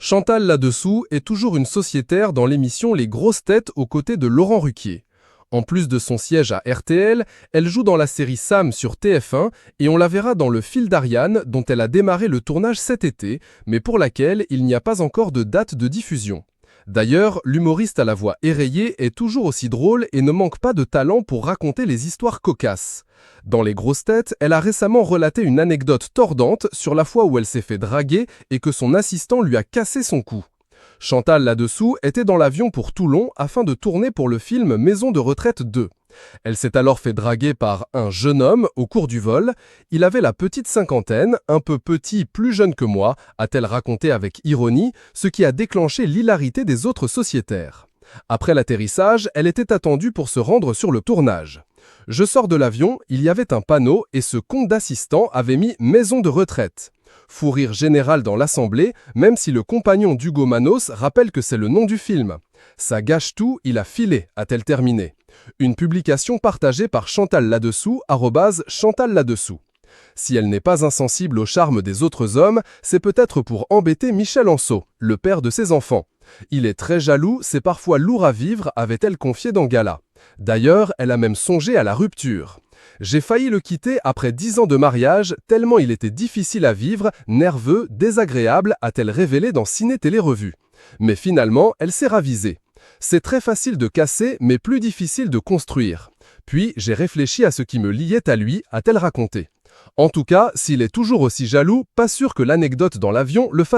Chantal là-dessous est toujours une sociétaire dans l'émission Les Grosses Têtes aux côtés de Laurent Ruquier. En plus de son siège à RTL, elle joue dans la série Sam sur TF1 et on la verra dans Le Fil d'Ariane dont elle a démarré le tournage cet été, mais pour laquelle il n'y a pas encore de date de diffusion. D'ailleurs, l'humoriste à la voix éraillée est toujours aussi drôle et ne manque pas de talent pour raconter les histoires cocasses. Dans Les Grosses Têtes, elle a récemment relaté une anecdote tordante sur la fois où elle s'est fait draguer et que son assistant lui a cassé son cou. Chantal là-dessous était dans l'avion pour Toulon afin de tourner pour le film Maison de retraite 2. Elle s'est alors fait draguer par un jeune homme au cours du vol. Il avait la petite cinquantaine, un peu petit, plus jeune que moi, a-t-elle raconté avec ironie, ce qui a déclenché l'hilarité des autres sociétaires. Après l'atterrissage, elle était attendue pour se rendre sur le tournage. Je sors de l'avion, il y avait un panneau et ce compte d'assistant avait mis « Maison de retraite ». Fou rire général dans l'assemblée, même si le compagnon d'Hugo Manos rappelle que c'est le nom du film. Ça gâche tout, il a filé, a-t-elle terminé. Une publication partagée par Chantal là-dessous, @Chantal là-dessous. Si elle n'est pas insensible au charme des autres hommes, c'est peut-être pour embêter Michel Anceau, le père de ses enfants. Il est très jaloux, c'est parfois lourd à vivre, avait-elle confié dans Gala. D'ailleurs, elle a même songé à la rupture. J'ai failli le quitter après 10 ans de mariage, tellement il était difficile à vivre, nerveux, désagréable, a-t-elle révélé dans Ciné Télé Revue. Mais finalement, elle s'est ravisée. C'est très facile de casser, mais plus difficile de construire. Puis, j'ai réfléchi à ce qui me liait à lui, a-t-elle raconté. En tout cas, s'il est toujours aussi jaloux, pas sûr que l'anecdote dans l'avion le fasse